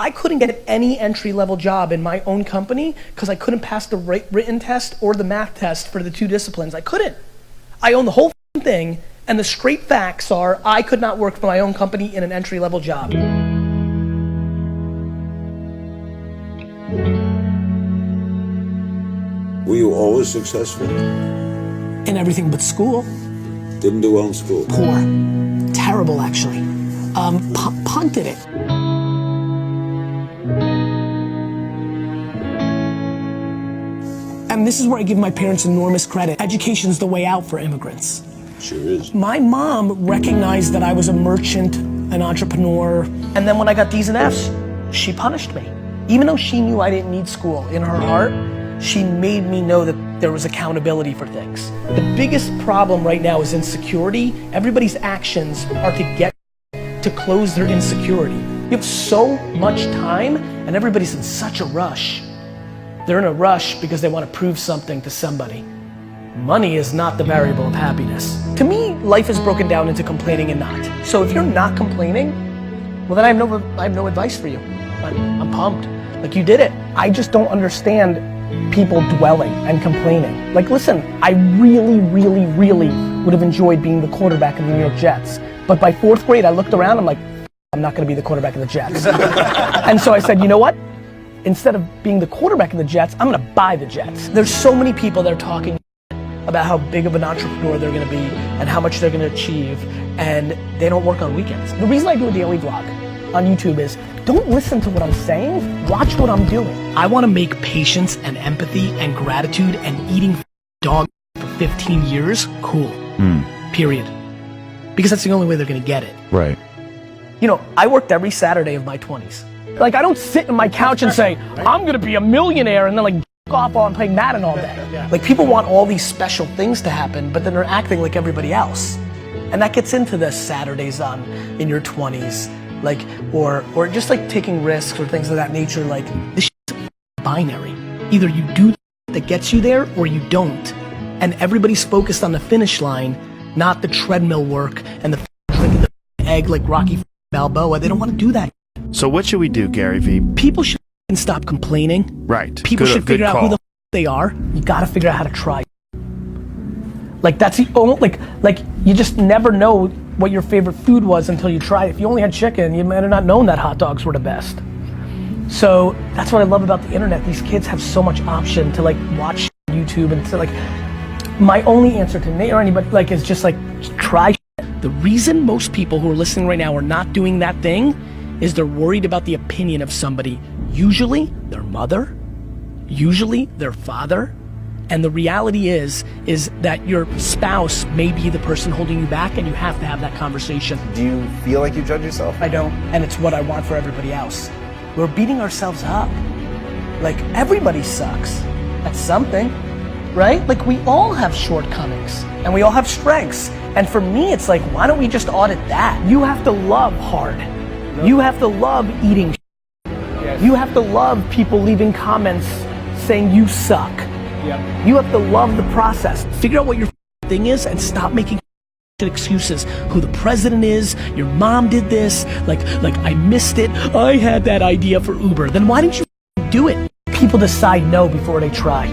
I couldn't get any entry-level job in my own company because I couldn't pass the written test or the math test for the 2 disciplines. I couldn't. I own the whole thing, and the straight facts are I could not work for my own company in an entry-level job. Were you always successful? In everything but school. Didn't do well in school? Poor. Terrible, actually. Punted it. And this is where I give my parents enormous credit. Education's the way out for immigrants. Sure is. My mom recognized that I was a merchant, an entrepreneur, and then when I got D's and F's, she punished me. Even though she knew I didn't need school, in her heart, she made me know that there was accountability for things. The biggest problem right now is insecurity. Everybody's actions are to close their insecurity. You have so much time and everybody's in such a rush. They're in a rush because they want to prove something to somebody. Money is not the variable of happiness. To me, life is broken down into complaining and not. So if you're not complaining, well then I have no advice for you. I'm pumped. Like, you did it. I just don't understand people dwelling and complaining. Like, listen, I really would have enjoyed being the quarterback of the New York Jets. But by 4th grade, I looked around, I'm like, I'm not gonna be the quarterback of the Jets. And so I said, you know what? Instead of being the quarterback of the Jets, I'm gonna buy the Jets. There's so many people that are talking about how big of an entrepreneur they're gonna be and how much they're gonna achieve, and they don't work on weekends. The reason I do a daily vlog on YouTube is, don't listen to what I'm saying, watch what I'm doing. I wanna make patience and empathy and gratitude and eating dog for 15 years cool, period. Because that's the only way they're gonna get it. Right. You know, I worked every Saturday of my 20s. Like, I don't sit on my couch and say, I'm gonna be a millionaire and then like off while I'm playing Madden all day. Like, people want all these special things to happen, but then they're acting like everybody else. And that gets into the Saturdays in your 20s. Like, or just like taking risks or things of that nature. Like, this shit's binary. Either you do that gets you there or you don't. And everybody's focused on the finish line, not the treadmill work and the drinking the egg like Rocky Balboa. They don't want to do that. So what should we do, Gary V? People should stop complaining. Right. People should figure out who the they are. You gotta figure out how to try. Like, that's the only, like you just never know what your favorite food was until you try it. If you only had chicken, you might have not known that hot dogs were the best. So that's what I love about the internet. These kids have so much option to like watch YouTube and to like, my only answer to Nate or anybody like is just like, try. The reason most people who are listening right now are not doing that thing is they're worried about the opinion of somebody, usually their mother, usually their father. And the reality is that your spouse may be the person holding you back, and you have to have that conversation. Do you feel like you judge yourself? I don't, and it's what I want for everybody else. We're beating ourselves up. Like, everybody sucks at something, right? Like, we all have shortcomings, and we all have strengths. And for me, it's like, why don't we just audit that? You have to love hard. You have to love eating. Yes. You have to love people leaving comments saying you suck. Yep. You have to love the process. Figure out what your thing is and stop making excuses. Who the president is, your mom did this, like I missed it, I had that idea for Uber. Then why didn't you do it? People decide no before they try.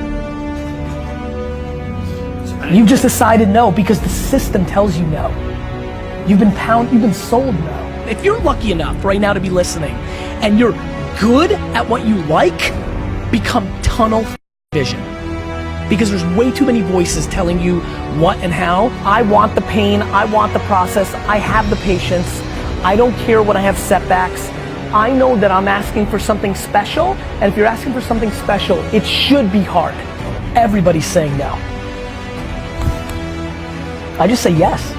You just decided no because the system tells you no. You've been sold no. If you're lucky enough right now to be listening and you're good at what you like, become tunnel vision. Because there's way too many voices telling you what and how. I want the pain, I want the process, I have the patience, I don't care when I have setbacks. I know that I'm asking for something special, and if you're asking for something special, it should be hard. Everybody's saying no. I just say yes.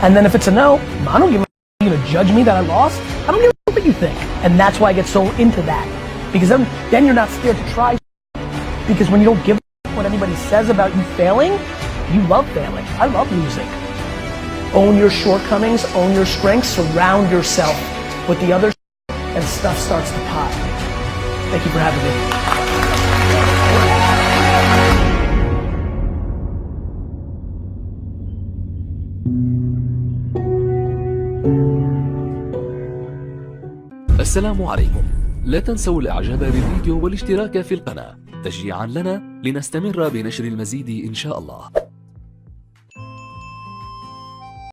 And then if it's a no, I don't give a you're gonna judge me that I lost? I don't give a what you think. And that's why I get so into that. Because then you're not scared to try. Because when you don't give what anybody says about you failing, you love failing. I love losing. Own your shortcomings, own your strengths, surround yourself with the other and stuff starts to pop. Thank you for having me. السلام عليكم. لا تنسوا الإعجاب بالفيديو والاشتراك في القناة تشجيعا لنا لنستمر بنشر المزيد إن شاء الله.